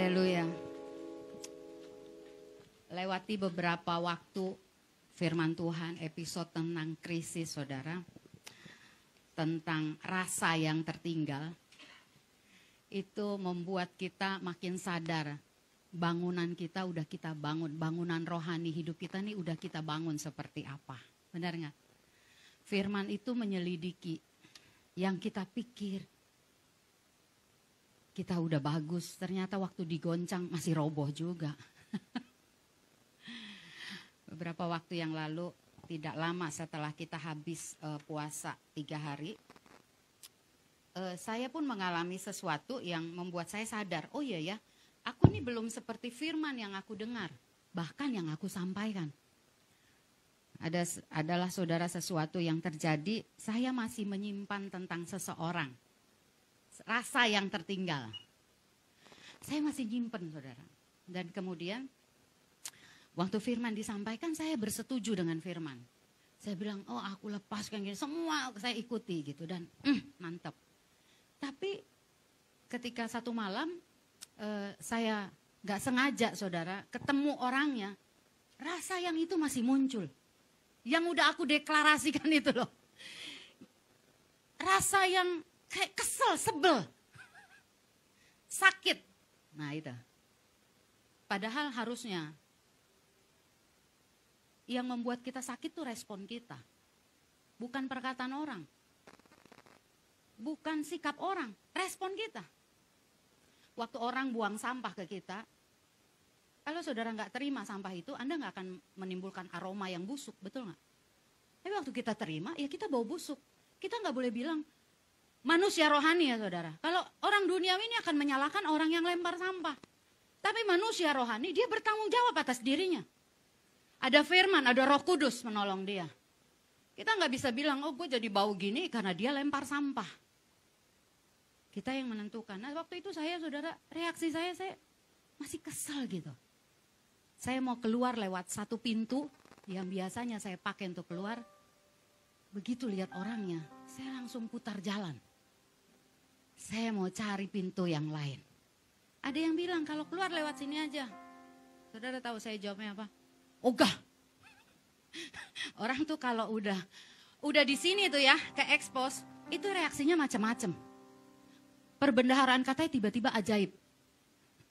Haleluya. Lewati beberapa waktu firman Tuhan, episode tentang krisis, saudara. Tentang rasa yang tertinggal. Itu membuat kita makin sadar. Bangunan kita udah kita bangun. Bangunan rohani hidup kita nih udah kita bangun seperti apa. Benar nggak? Firman itu menyelidiki. Yang kita pikir. Kita udah bagus, ternyata waktu digoncang masih roboh juga. Beberapa waktu yang lalu, tidak lama setelah kita habis puasa 3 hari, saya pun mengalami sesuatu yang membuat saya sadar, oh iya ya, aku nih belum seperti firman yang aku dengar, bahkan yang aku sampaikan. Adalah saudara sesuatu yang terjadi, saya masih menyimpan tentang seseorang. Rasa yang tertinggal. Saya masih nyimpen, saudara. Dan kemudian, waktu firman disampaikan, saya bersetuju dengan firman. Saya bilang, oh aku lepaskan gini, semua saya ikuti gitu. Dan mantap. Tapi ketika satu malam, saya gak sengaja, saudara, ketemu orangnya. Rasa yang itu masih muncul. Yang udah aku deklarasikan itu loh. Rasa yang kayak kesel, sebel, sakit. Nah itu. Padahal harusnya yang membuat kita sakit itu respon kita. Bukan perkataan orang. Bukan sikap orang, respon kita. Waktu orang buang sampah ke kita, kalau saudara nggak terima sampah itu, Anda nggak akan menimbulkan aroma yang busuk, betul nggak? Tapi waktu kita terima, ya kita bau busuk. Kita nggak boleh bilang, manusia rohani ya saudara. Kalau orang duniawi ini akan menyalahkan orang yang lempar sampah. Tapi manusia rohani dia bertanggung jawab atas dirinya. Ada firman, ada Roh Kudus menolong dia. Kita nggak bisa bilang, oh gue jadi bau gini karena dia lempar sampah. Kita yang menentukan. Nah waktu itu saya saudara, reaksi saya masih kesal gitu. Saya mau keluar lewat satu pintu yang biasanya saya pakai untuk keluar. Begitu lihat orangnya, saya langsung putar jalan. Saya mau cari pintu yang lain. Ada yang bilang kalau keluar lewat sini aja. Saudara tahu saya jawabnya apa? Ogah. Orang tuh kalau udah di sini tuh ya, ke expose, itu reaksinya macam-macam. Perbendaharaan katanya tiba-tiba ajaib.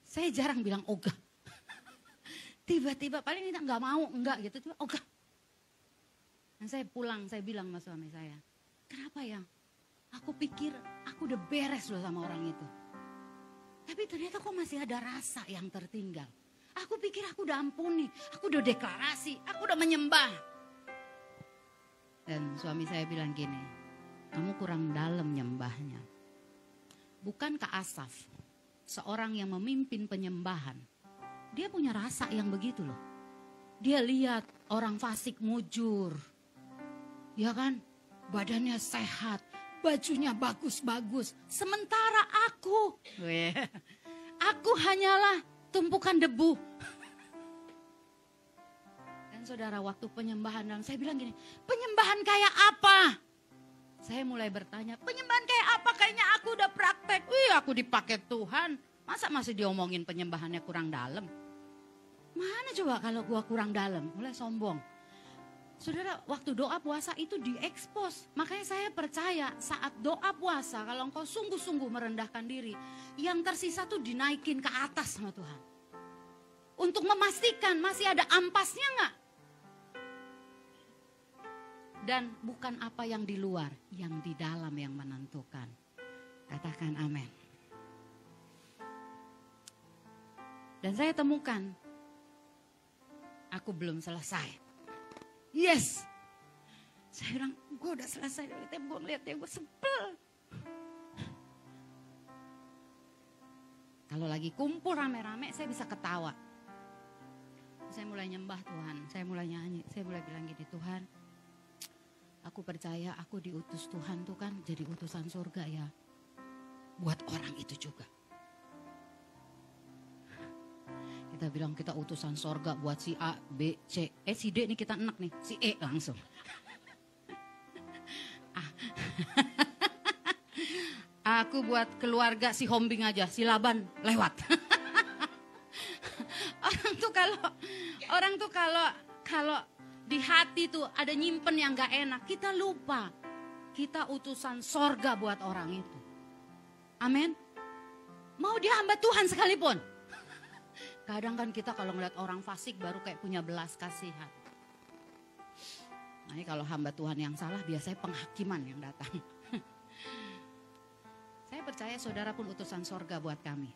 Saya jarang bilang ogah. Tiba-tiba paling kita nggak mau, enggak gitu, tiba ogah. Dan saya pulang, saya bilang sama suami saya, kenapa ya? Aku pikir aku udah beres loh sama orang itu. Tapi ternyata kok masih ada rasa yang tertinggal. Aku pikir aku udah ampuni, aku udah deklarasi, aku udah menyembah. Dan suami saya bilang gini, kamu kurang dalam nyembahnya. Bukankah Asaf, seorang yang memimpin penyembahan, dia punya rasa yang begitu loh. Dia lihat orang fasik mujur, ya kan, badannya sehat. Bajunya bagus-bagus. Sementara aku hanyalah tumpukan debu. Dan saudara waktu penyembahan, dan saya bilang gini, penyembahan kayak apa? Saya mulai bertanya, penyembahan kayak apa? Kayaknya aku udah praktek. Wih, aku dipakai Tuhan. Masa masih diomongin penyembahannya kurang dalam? Mana coba kalau gua kurang dalam? Mulai sombong. Saudara, waktu doa puasa itu diekspos. Makanya saya percaya saat doa puasa, kalau engkau sungguh-sungguh merendahkan diri, yang tersisa tuh dinaikin ke atas sama Tuhan. Untuk memastikan masih ada ampasnya enggak? Dan bukan apa yang di luar, yang di dalam yang menentukan. Katakan amin. Dan saya temukan, aku belum selesai. Yes, saya bilang, gue udah selesai. Tapi gue ngeliat dia, gue sebel. Kalau lagi kumpul rame-rame, saya bisa ketawa. Saya mulai nyembah Tuhan, saya mulai nyanyi, saya mulai bilang gini, Tuhan, aku percaya aku diutus Tuhan tuh kan jadi utusan surga ya. Buat orang itu juga. Kita bilang kita utusan sorga buat si A, B, C. Si D nih kita enak nih, si E langsung. Aku buat keluarga si Hombing aja, si Laban lewat. kalau di hati tuh ada nyimpen yang gak enak, kita lupa. Kita utusan sorga buat orang itu. Amin. Mau dia hamba Tuhan sekalipun. Kadang kan kita kalau ngeliat orang fasik baru kayak punya belas kasihan. Nah, ini kalau hamba Tuhan yang salah biasanya penghakiman yang datang. Saya percaya saudara pun utusan sorga buat kami.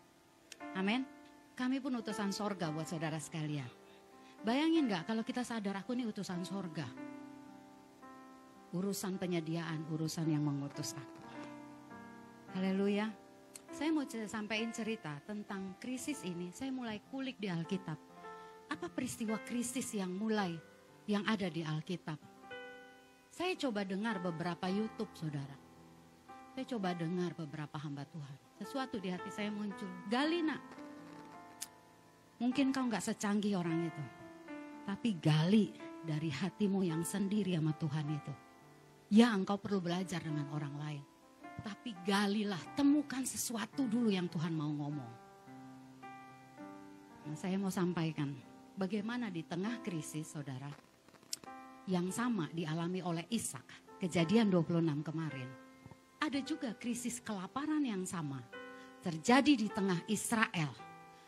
Amin. Kami pun utusan sorga buat saudara sekalian. Bayangin gak kalau kita sadar aku ini utusan sorga. Urusan penyediaan, urusan yang mengutus aku. Haleluya. Saya mau sampaikan cerita tentang krisis ini. Saya mulai kulik di Alkitab. Apa peristiwa krisis yang ada di Alkitab? Saya coba dengar beberapa YouTube, saudara. Saya coba dengar beberapa hamba Tuhan. Sesuatu di hati saya muncul. Gali nak. Mungkin kau gak secanggih orang itu. Tapi gali dari hatimu yang sendiri sama Tuhan itu. Ya engkau perlu belajar dengan orang lain. Tapi galilah, temukan sesuatu dulu yang Tuhan mau ngomong. Nah, saya mau sampaikan. Bagaimana di tengah krisis saudara. Yang sama dialami oleh Ishak. Kejadian 26 kemarin. Ada juga krisis kelaparan yang sama. Terjadi di tengah Israel.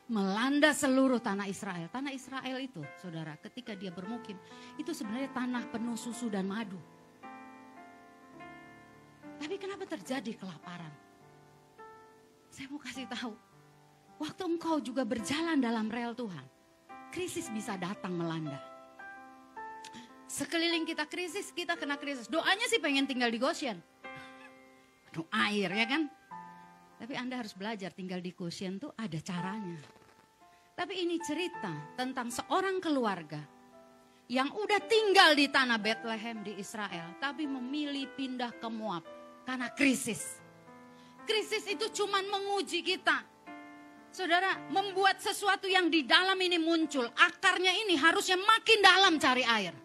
Melanda seluruh tanah Israel. Tanah Israel itu, saudara, ketika dia bermukim, itu sebenarnya tanah penuh susu dan madu. Tapi kenapa terjadi kelaparan? Saya mau kasih tahu, waktu engkau juga berjalan dalam rel Tuhan, krisis bisa datang melanda. Sekeliling kita krisis, kita kena krisis. Doanya sih pengen tinggal di Goshen. Penuh air, ya kan? Tapi Anda harus belajar tinggal di Goshen tuh ada caranya. Tapi ini cerita tentang seorang keluarga yang udah tinggal di tanah Bethlehem di Israel, tapi memilih pindah ke Moab karena krisis. Krisis itu cuman menguji kita. Saudara, membuat sesuatu yang di dalam ini muncul. Akarnya ini harusnya makin dalam cari air.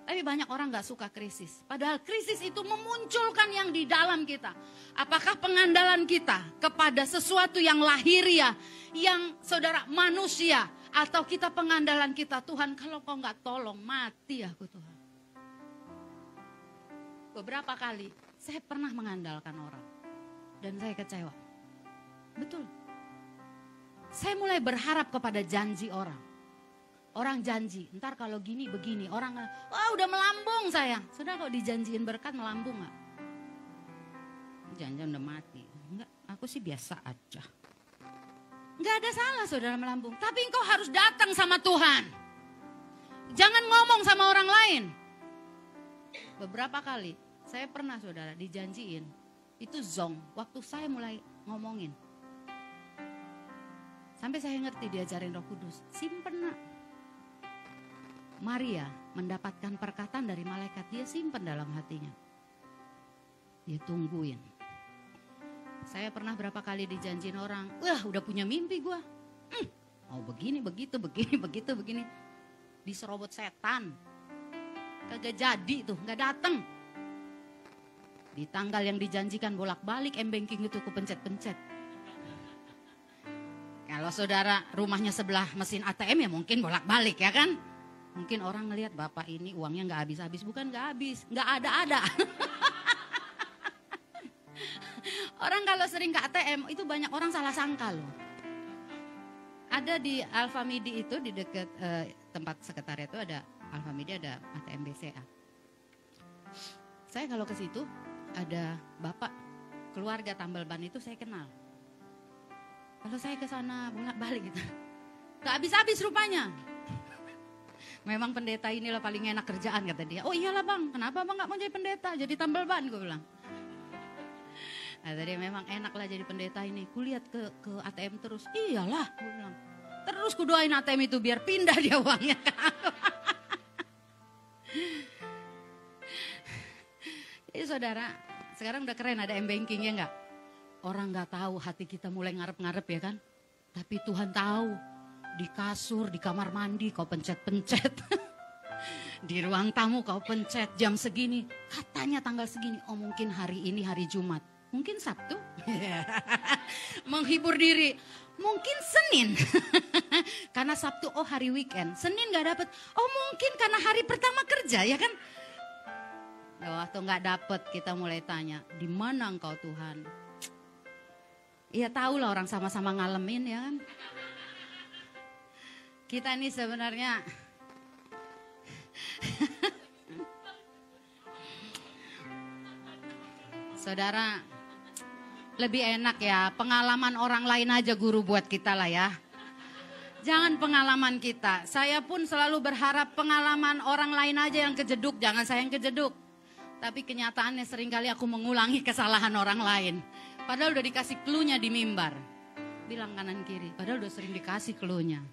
Tapi banyak orang gak suka krisis. Padahal krisis itu memunculkan yang di dalam kita. Apakah pengandalan kita kepada sesuatu yang lahiriah, yang saudara manusia, atau kita pengandalan kita, Tuhan kalau kau gak tolong mati aku Tuhan. Beberapa kali saya pernah mengandalkan orang. Dan saya kecewa. Betul. Saya mulai berharap kepada janji orang. Orang janji, ntar kalau gini begini. Orang, wah udah melambung saya. Sudah kok dijanjiin berkat melambung gak? Jangan udah mati. Enggak, aku sih biasa aja. Enggak ada salah saudara melambung. Tapi engkau harus datang sama Tuhan. Jangan ngomong sama orang lain. Beberapa kali saya pernah saudara dijanjiin. Itu zong, waktu saya mulai ngomongin. Sampai saya ngerti diajarin Roh Kudus. Simpen nak. Maria mendapatkan perkataan dari malaikat, dia simpan dalam hatinya. Dia tungguin. Saya pernah berapa kali dijanjiin orang, wah udah punya mimpi gue. Oh begini, begitu, begini. Diserobot setan. Kagak jadi tuh, gak datang. Di tanggal yang dijanjikan bolak-balik M-banking itu kepencet-pencet. Kalau saudara rumahnya sebelah mesin ATM ya mungkin bolak-balik ya kan. Mungkin orang ngelihat bapak ini uangnya gak habis-habis. Bukan gak habis, gak ada-ada. Orang kalau sering ke ATM itu banyak orang salah sangka loh. Ada di Alfamidi itu di dekat tempat sekretariat itu ada Alfamidi, ada ATM BCA. Saya kalau ke situ ada bapak keluarga tambal ban itu saya kenal. Kalau saya ke sana bolak-balik gitu. Gak habis-habis rupanya. Memang pendeta inilah paling enak kerjaan kata dia. Oh iyalah bang, kenapa bang gak mau jadi pendeta? Jadi tambal ban gue bilang. Nah tadi memang enak lah jadi pendeta ini. Kulihat ke ATM terus. Iyalah gue bilang. Terus kudoain ATM itu biar pindah dia uangnya. Jadi saudara, sekarang udah keren ada M-banking ya enggak? Orang gak tahu hati kita mulai ngarep-ngarep ya kan? Tapi Tuhan tahu. Di kasur, di kamar mandi kau pencet-pencet. Di ruang tamu kau pencet jam segini. Katanya tanggal segini. Oh mungkin hari ini hari Jumat. Mungkin Sabtu. Menghibur diri. Mungkin Senin. Karena Sabtu, oh hari weekend. Senin gak dapet. Oh mungkin karena hari pertama kerja, ya kan? Waktu gak dapet, kita mulai tanya, di mana engkau Tuhan? Iya tahu lah, orang sama-sama ngalamin, ya kan? Kita ini sebenarnya saudara, lebih enak ya pengalaman orang lain aja guru buat kita lah ya. Jangan pengalaman kita. Saya pun selalu berharap pengalaman orang lain aja yang kejeduk, jangan saya yang kejeduk. Tapi kenyataannya seringkali aku mengulangi kesalahan orang lain. Padahal udah dikasih clue-nya di mimbar. Bilang kanan kiri, padahal udah sering dikasih clue-nya.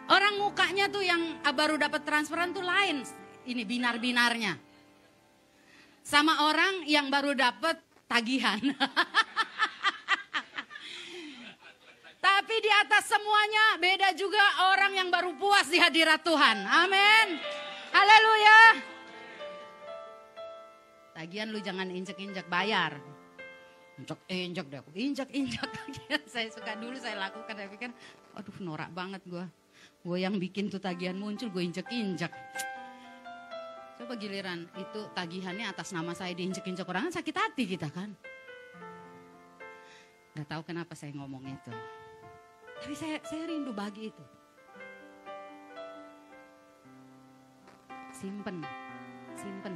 Orang mukanya tuh yang baru dapat transferan tuh lain. Ini binar-binarnya. Sama orang yang baru dapat tagihan. Tapi di atas semuanya beda juga orang yang baru puas di hadirat Tuhan. Amin. Haleluya. Tagihan lu jangan injek-injek, bayar. Injek deh, injek. Saya suka dulu saya lakukan, tapi kan aduh norak banget gue. Gue yang bikin tuh tagihan muncul, gue injek-injek. Coba giliran itu tagihannya atas nama saya diinjek-injek orang, kan sakit hati kita kan. Gak tahu kenapa saya ngomong itu. Tapi saya rindu bagi itu. Simpen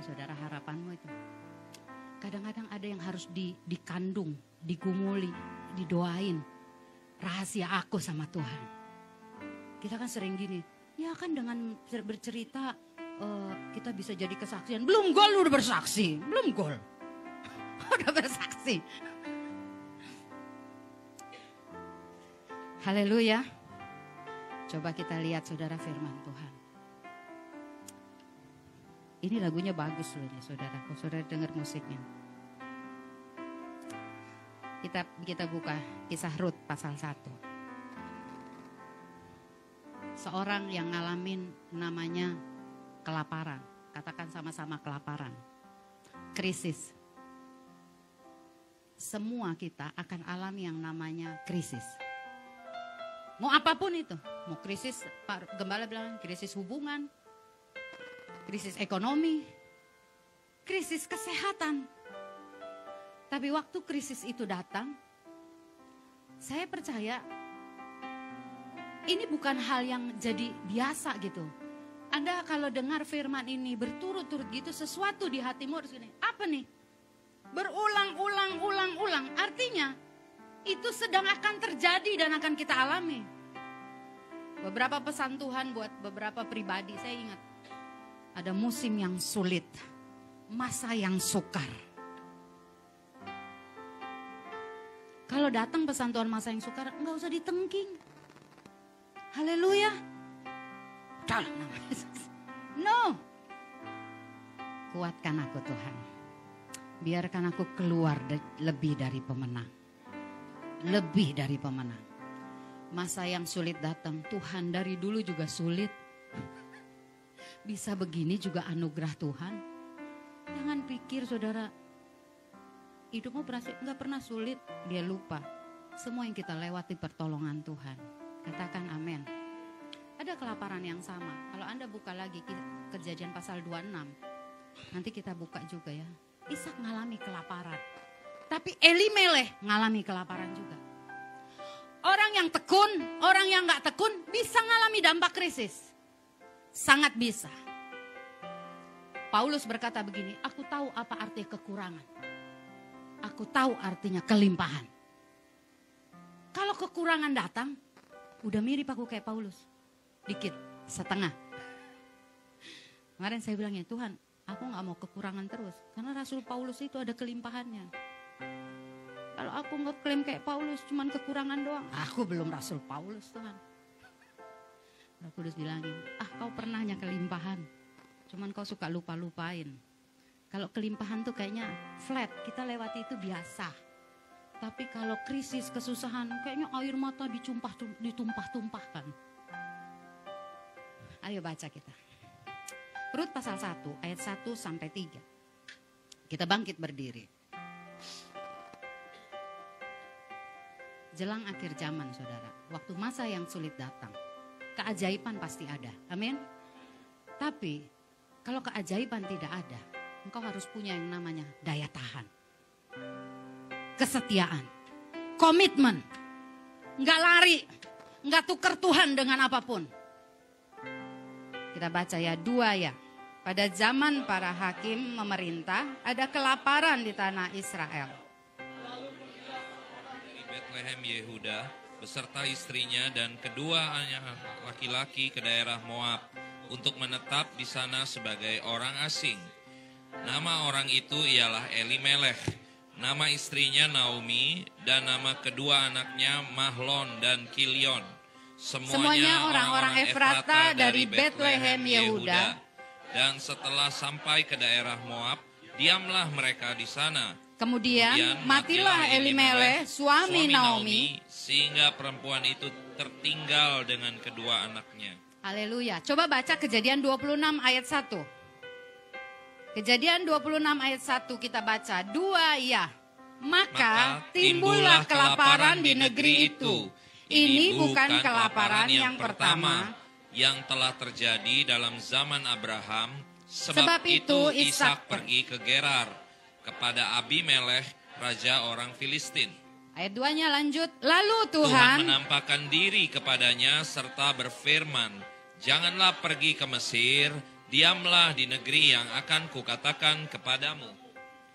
saudara harapanmu itu. Kadang-kadang ada yang harus dikandung, digumuli, didoain. Rahasia aku sama Tuhan. Kita kan sering gini, ya kan dengan bercerita kita bisa jadi kesaksian. Belum gol udah bersaksi, belum gol. Udah bersaksi. Haleluya. Coba kita lihat saudara firman Tuhan. Ini lagunya bagus loh ini saudaraku. Saudara dengar musiknya. Kita buka Kisah Rut pasal 1. Seorang yang ngalamin namanya kelaparan. Katakan sama-sama kelaparan. Krisis. Semua kita akan alami yang namanya krisis. Mau apapun itu. Mau krisis, Pak Gembala bilang krisis hubungan. Krisis ekonomi. Krisis kesehatan. Tapi waktu krisis itu datang, saya percaya ini bukan hal yang jadi biasa gitu. Anda kalau dengar firman ini berturut-turut gitu, sesuatu di hatimu harus gini. Apa nih? Berulang-ulang. Artinya itu sedang akan terjadi dan akan kita alami. Beberapa pesan Tuhan buat beberapa pribadi, saya ingat. Ada musim yang sulit, masa yang sukar. Kalau datang pesan Tuhan masa yang sukar, enggak usah ditengking. Haleluya. Dalam nama Yesus. No. Kuatkan aku Tuhan. Biarkan aku keluar lebih dari pemenang. Lebih dari pemenang. Masa yang sulit datang. Tuhan dari dulu juga sulit. Bisa begini juga anugerah Tuhan. Jangan pikir saudara. Hidupmu nggak pernah sulit. Dia lupa. Semua yang kita lewati pertolongan Tuhan. Katakan amin. Ada kelaparan yang sama. Kalau Anda buka lagi Kejadian pasal 26. Nanti kita buka juga ya. Ishak ngalami kelaparan. Tapi Elimeleh ngalami kelaparan juga. Orang yang tekun, orang yang gak tekun bisa ngalami dampak krisis. Sangat bisa. Paulus berkata begini, aku tahu apa arti kekurangan. Aku tahu artinya kelimpahan. Kalau kekurangan datang, udah mirip aku kayak Paulus. Dikit, setengah. Kemarin saya bilang ya Tuhan, aku gak mau kekurangan terus. Karena Rasul Paulus itu ada kelimpahannya. Kalau aku ngeklaim kayak Paulus cuman kekurangan doang. Aku belum Rasul Paulus Tuhan. Roh Kudus bilangin, kau pernahnya kelimpahan. Cuman kau suka lupa-lupain. Kalau kelimpahan tuh kayaknya flat, kita lewati itu biasa. Tapi kalau krisis, kesusahan, kayaknya air mata ditumpah-tumpahkan. Ayo baca kita. Rut pasal 1 ayat 1 sampai 3. Kita bangkit berdiri. Jelang akhir zaman saudara, waktu masa yang sulit datang, keajaiban pasti ada, amin. Tapi kalau keajaiban tidak ada, engkau harus punya yang namanya daya tahan, kesetiaan, komitmen, enggak lari, enggak tukar Tuhan dengan apapun. Kita baca ya 2 ya. Pada zaman para hakim memerintah, ada kelaparan di tanah Israel. Dari Betlehem Yehuda beserta istrinya dan kedua anak laki-laki ke daerah Moab untuk menetap di sana sebagai orang asing. Nama orang itu ialah Elimelech, nama istrinya Naomi, dan nama kedua anaknya Mahlon dan Kilion. Semuanya orang-orang Efrata dari Betlehem Yehuda. Dan setelah sampai ke daerah Moab, diamlah mereka di sana. Kemudian matilah Elimelech, suami Naomi, sehingga perempuan itu tertinggal dengan kedua anaknya. Haleluya. Coba baca Kejadian 26 ayat 1. Kejadian 26 ayat 1 kita baca. 2 ya. Maka timbullah kelaparan di negeri itu. Ini bukan kelaparan yang pertama yang telah terjadi dalam zaman Abraham. Sebab itu Ishak pergi ke Gerar kepada Abimelech, raja orang Filistin. Ayat 2-nya lanjut. Lalu Tuhan menampakkan diri kepadanya serta berfirman, janganlah pergi ke Mesir, diamlah di negeri yang akan kukatakan kepadamu.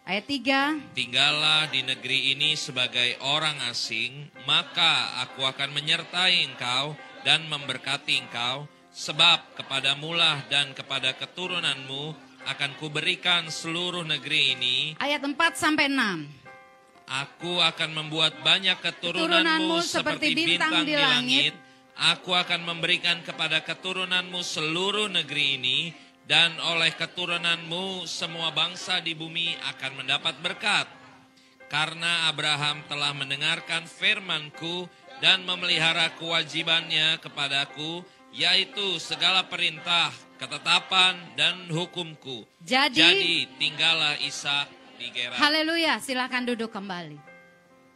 Ayat 3. Tinggallah di negeri ini sebagai orang asing, maka aku akan menyertai engkau dan memberkati engkau, sebab kepadamulah dan kepada keturunanmu akan kuberikan seluruh negeri ini. Ayat 4 sampai 6. Aku akan membuat banyak keturunanmu seperti bintang di langit. Aku akan memberikan kepada keturunanmu seluruh negeri ini, dan oleh keturunanmu semua bangsa di bumi akan mendapat berkat. Karena Abraham telah mendengarkan firman-Ku dan memelihara kewajibannya kepadaku, yaitu segala perintah, ketetapan, dan hukum-Ku. Jadi tinggallah Ishak di Gerar. Haleluya, silakan duduk kembali.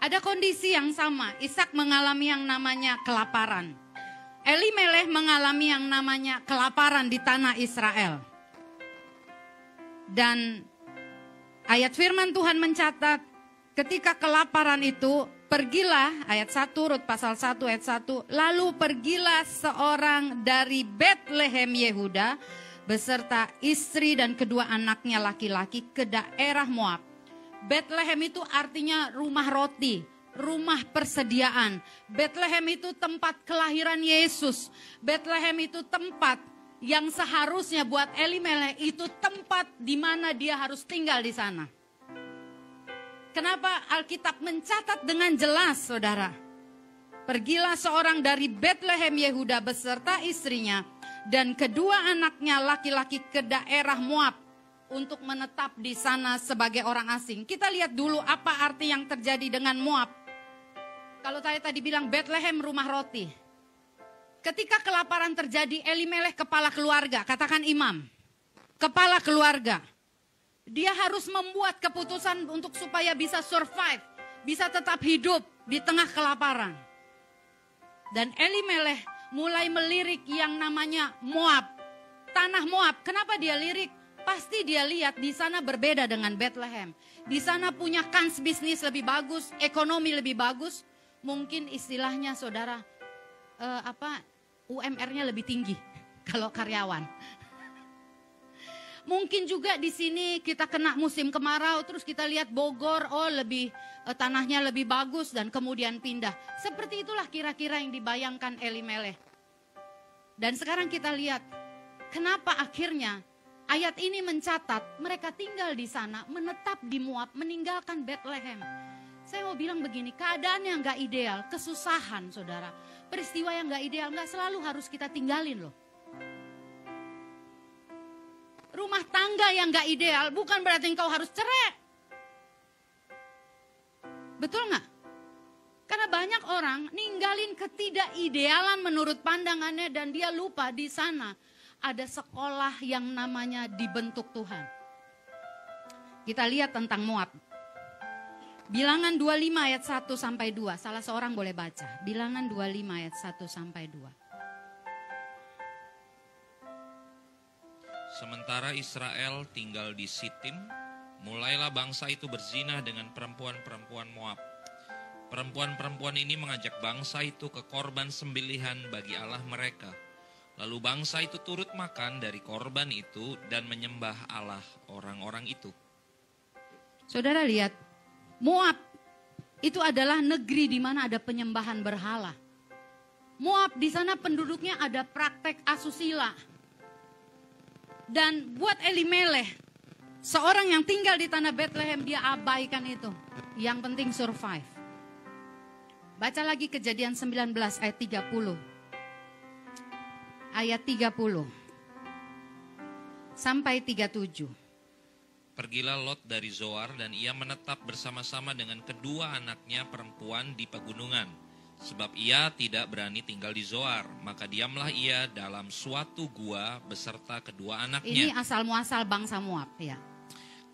Ada kondisi yang sama, Ishak mengalami yang namanya kelaparan. Elimelech mengalami yang namanya kelaparan di tanah Israel. Dan ayat firman Tuhan mencatat, ketika kelaparan itu, pergilah, ayat 1, Rut pasal 1 ayat 1, lalu pergilah seorang dari Betlehem Yehuda, beserta istri dan kedua anaknya laki-laki ke daerah Moab. Betlehem itu artinya rumah roti, rumah persediaan. Betlehem itu tempat kelahiran Yesus. Betlehem itu tempat yang seharusnya buat Elimelech itu tempat di mana dia harus tinggal di sana. Kenapa Alkitab mencatat dengan jelas, saudara? Pergilah seorang dari Betlehem Yehuda beserta istrinya dan kedua anaknya laki-laki ke daerah Moab untuk menetap di sana sebagai orang asing. Kita lihat dulu apa arti yang terjadi dengan Moab. Kalau saya tadi bilang Betlehem rumah roti. Ketika kelaparan terjadi, Elimelech kepala keluarga, katakan imam. Kepala keluarga. Dia harus membuat keputusan untuk supaya bisa survive, bisa tetap hidup di tengah kelaparan. Dan Elimelech mulai melirik yang namanya Moab. Tanah Moab, kenapa dia lirik? Pasti dia lihat di sana berbeda dengan Betlehem. Di sana punya kans bisnis lebih bagus, ekonomi lebih bagus. Mungkin istilahnya saudara, UMR-nya lebih tinggi kalau karyawan. Mungkin juga di sini kita kena musim kemarau, terus kita lihat Bogor, tanahnya lebih bagus dan kemudian pindah. Seperti itulah kira-kira yang dibayangkan Elimelech. Dan sekarang kita lihat, kenapa akhirnya ayat ini mencatat mereka tinggal di sana, menetap di Moab, meninggalkan Betlehem. Saya mau bilang begini, keadaan yang gak ideal, kesusahan saudara, peristiwa yang gak ideal gak selalu harus kita tinggalin loh. Rumah tangga yang gak ideal bukan berarti engkau harus cerai. Betul gak? Karena banyak orang ninggalin ketidakidealan menurut pandangannya dan dia lupa di sana ada sekolah yang namanya dibentuk Tuhan. Kita lihat tentang Moab. Bilangan 25 ayat 1 sampai 2. Salah seorang boleh baca. Bilangan 25 ayat 1 sampai 2. Sementara Israel tinggal di Sitim, mulailah bangsa itu berzina dengan perempuan-perempuan Moab. Perempuan-perempuan ini mengajak bangsa itu ke korban sembelihan bagi Allah mereka. Lalu bangsa itu turut makan dari korban itu dan menyembah Allah orang-orang itu. Saudara lihat, Moab itu adalah negeri di mana ada penyembahan berhala. Moab di sana penduduknya ada praktek asusila. Dan buat Elimelech, seorang yang tinggal di tanah Bethlehem, dia abaikan itu. Yang penting survive. Baca lagi Kejadian 19 ayat 30. Ayat 30 sampai 37. Pergilah Lot dari Zoar dan ia menetap bersama-sama dengan kedua anaknya perempuan di pegunungan. Sebab ia tidak berani tinggal di Zoar, maka diamlah ia dalam suatu gua beserta kedua anaknya. Ini asal muasal bangsa Moab, ya.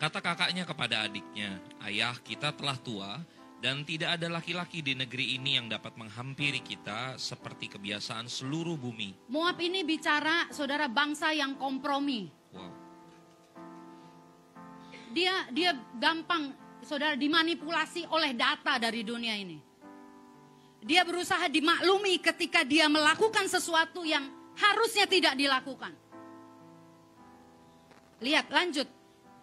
Kata kakaknya kepada adiknya, ayah kita telah tua dan tidak ada laki-laki di negeri ini yang dapat menghampiri kita seperti kebiasaan seluruh bumi. Moab ini bicara, saudara, bangsa yang kompromi. Wow. Dia gampang, saudara, dimanipulasi oleh data dari dunia ini. Dia berusaha dimaklumi ketika dia melakukan sesuatu yang harusnya tidak dilakukan. Lihat, lanjut.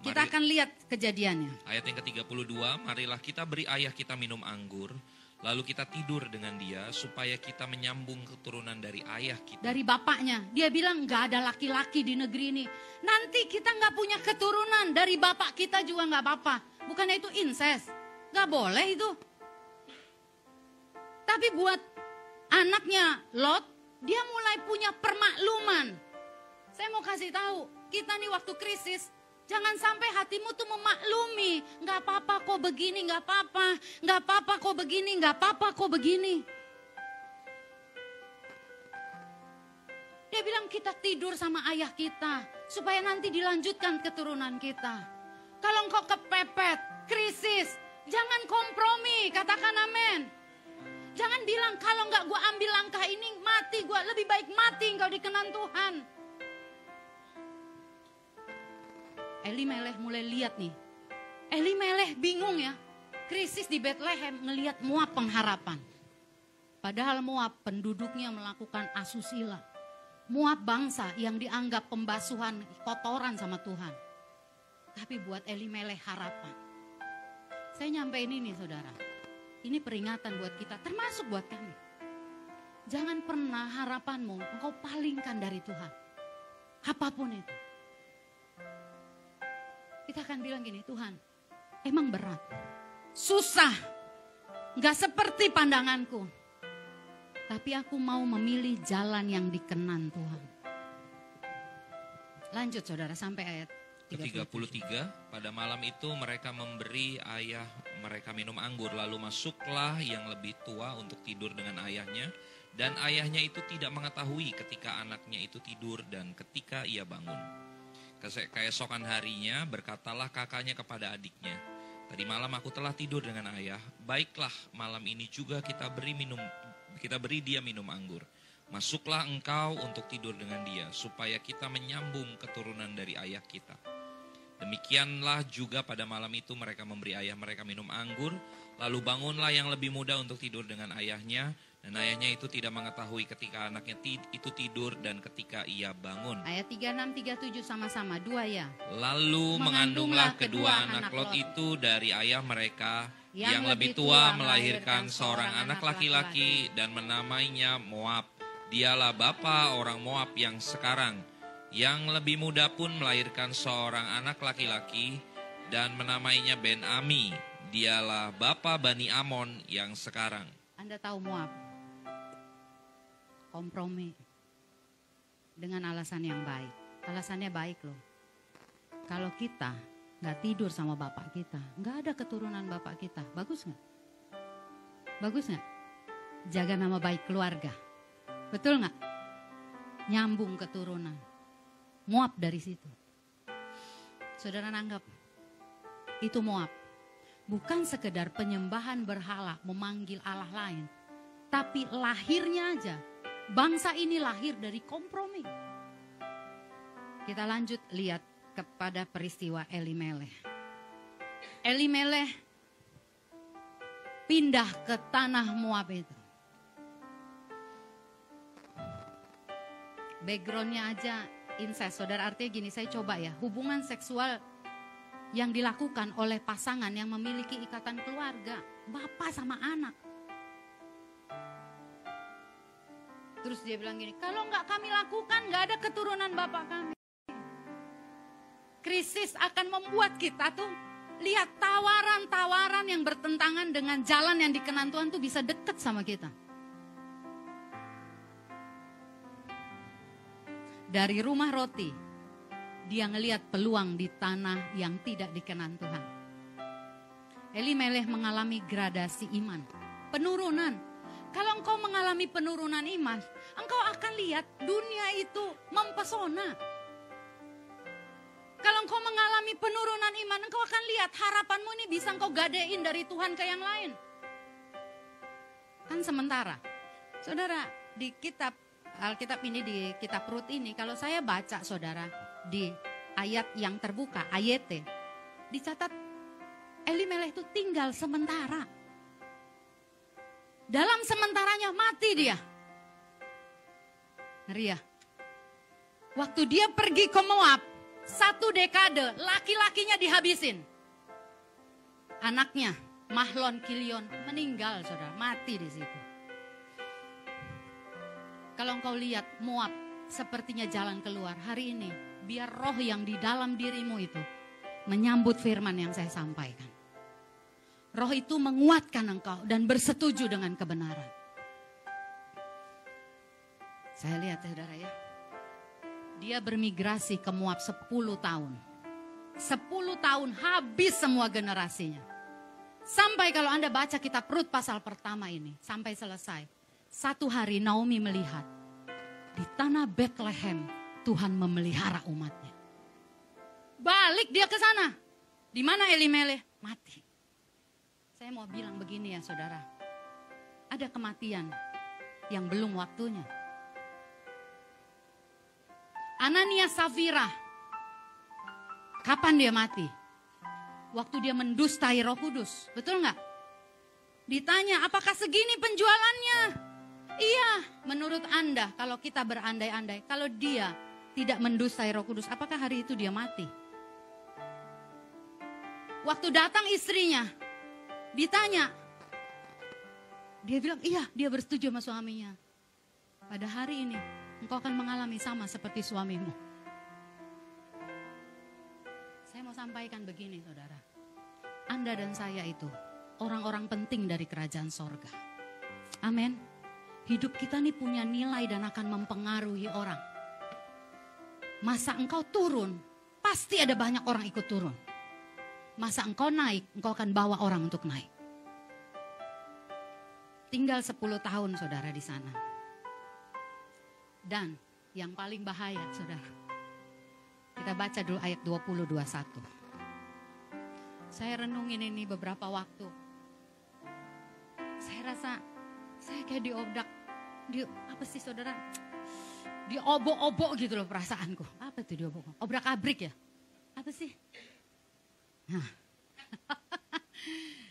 Kita akan lihat kejadiannya. Ayat yang ke-32, marilah kita beri ayah kita minum anggur, lalu kita tidur dengan dia supaya kita menyambung keturunan dari ayah kita. Dari bapaknya, dia bilang gak ada laki-laki di negeri ini. Nanti kita gak punya keturunan, dari bapak kita juga gak apa-apa. Bukannya itu incest, gak boleh itu. Tapi buat anaknya Lot, dia mulai punya permakluman. Saya mau kasih tahu, kita nih waktu krisis, jangan sampai hatimu tuh memaklumi. Gak apa-apa kok begini, gak apa-apa. Gak apa-apa kok begini, gak apa-apa kok begini. Dia bilang kita tidur sama ayah kita, supaya nanti dilanjutkan keturunan kita. Kalau engkau kepepet, krisis, jangan kompromi, katakan amin. Jangan bilang kalau enggak gue ambil langkah ini mati, gue lebih baik mati engkau dikenan Tuhan. Elimelech mulai lihat nih. Elimelech bingung ya. Krisis di Bethlehem ngelihat Moab pengharapan. Padahal Moab penduduknya melakukan asusila. Moab bangsa yang dianggap pembasuhan kotoran sama Tuhan. Tapi buat Elimelech harapan. Saya nyampein ini saudara. Ini peringatan buat kita, termasuk buat kami. Jangan pernah harapanmu engkau palingkan dari Tuhan. Apapun itu. Kita akan bilang gini, Tuhan, emang berat, susah, gak seperti pandanganku. Tapi aku mau memilih jalan yang dikenan Tuhan. Lanjut saudara sampai ayat 33, pada malam itu mereka memberi ayah mereka minum anggur, lalu masuklah yang lebih tua untuk tidur dengan ayahnya, dan ayahnya itu tidak mengetahui ketika anaknya itu tidur dan ketika ia bangun. Keesokan harinya berkatalah kakaknya kepada adiknya, tadi malam aku telah tidur dengan ayah, baiklah malam ini juga kita beri dia minum anggur. Masuklah engkau untuk tidur dengan dia, supaya kita menyambung keturunan dari ayah kita. Demikianlah juga pada malam itu mereka memberi ayah mereka minum anggur, lalu bangunlah yang lebih muda untuk tidur dengan ayahnya, dan ayahnya itu tidak mengetahui ketika anaknya itu tidur dan ketika ia bangun. Ayat 36, 37 sama-sama, 2 ya. Lalu mengandunglah kedua anak Lot itu dari ayah mereka, yang lebih tua melahirkan seorang anak laki-laki dan menamainya Moab. Dialah bapa orang Moab yang sekarang. Yang lebih muda pun melahirkan seorang anak laki-laki dan menamainya Ben-Ami. Dialah bapa Bani Amon yang sekarang. Anda tahu Moab? Kompromi. Dengan alasan yang baik. Alasannya baik loh. Kalau kita gak tidur sama bapak kita, gak ada keturunan bapak kita. Bagus gak? Bagus gak? Jaga nama baik keluarga. Betul gak? Nyambung keturunan. Moab dari situ. Saudara nanggap, itu Moab. Bukan sekedar penyembahan berhala, memanggil Allah lain. Tapi lahirnya aja, bangsa ini lahir dari kompromi. Kita lanjut lihat kepada peristiwa Elimeleh. Elimeleh pindah ke tanah Moab itu. Backgroundnya aja incest, saudara. Artinya gini, saya coba ya, hubungan seksual yang dilakukan oleh pasangan yang memiliki ikatan keluarga, bapak sama anak. Terus dia bilang gini, kalau nggak kami lakukan, nggak ada keturunan bapak kami. Krisis akan membuat kita tuh lihat tawaran-tawaran yang bertentangan dengan jalan yang dikenan Tuhan tuh bisa deket sama kita. Dari rumah roti, dia ngelihat peluang di tanah yang tidak dikenan Tuhan. Elimeleh mengalami gradasi iman, penurunan. Kalau engkau mengalami penurunan iman, engkau akan lihat dunia itu mempesona. Kalau engkau mengalami penurunan iman, engkau akan lihat harapanmu ini bisa engkau gadein dari Tuhan ke yang lain. Kan sementara. Saudara, di kitab Alkitab ini, di kitab Rut ini, kalau saya baca saudara, di ayat yang terbuka, ayat dicatat Elimeleh itu tinggal sementara. Dalam sementaranya mati dia. Ngeri ya. Waktu dia pergi ke Moab, 1 dekade laki-lakinya dihabisin. Anaknya Mahlon Kilion meninggal saudara, mati di situ. Kalau engkau lihat Moab sepertinya jalan keluar hari ini, biar roh yang di dalam dirimu itu menyambut firman yang saya sampaikan. Roh itu menguatkan engkau dan bersetuju dengan kebenaran. Saya lihat saudara ya, dia bermigrasi ke Moab 10 tahun. 10 tahun habis semua generasinya. Sampai kalau Anda baca kitab Rut pasal pertama ini, sampai selesai. Satu hari Naomi melihat di tanah Bethlehem Tuhan memelihara umatnya. Balik dia ke sana. Di mana Elimeleh? Mati. Saya mau bilang begini ya saudara. Ada kematian yang belum waktunya. Anania Safira. Kapan dia mati? Waktu dia mendustai Roh Kudus. Betul nggak? Ditanya apakah segini penjualannya? Iya, menurut Anda kalau kita berandai-andai, kalau dia tidak mendustai Roh Kudus, apakah hari itu dia mati? Waktu datang istrinya, ditanya, dia bilang iya, dia bersetuju sama suaminya. Pada hari ini, engkau akan mengalami sama seperti suamimu. Saya mau sampaikan begini saudara, Anda dan saya itu orang-orang penting dari kerajaan sorga. Amin. Hidup kita nih punya nilai dan akan mempengaruhi orang. Masa engkau turun, pasti ada banyak orang ikut turun. Masa engkau naik, engkau akan bawa orang untuk naik. Tinggal 10 tahun saudara di sana. Dan yang paling bahaya saudara, kita baca dulu ayat 20-21. Saya renungin ini beberapa waktu. Saya rasa saya kayak diobrak, apa sih saudara? Diobok-obok gitu loh perasaanku. Apa tuh diobok? Obrak-abrik ya? Apa sih? Nah.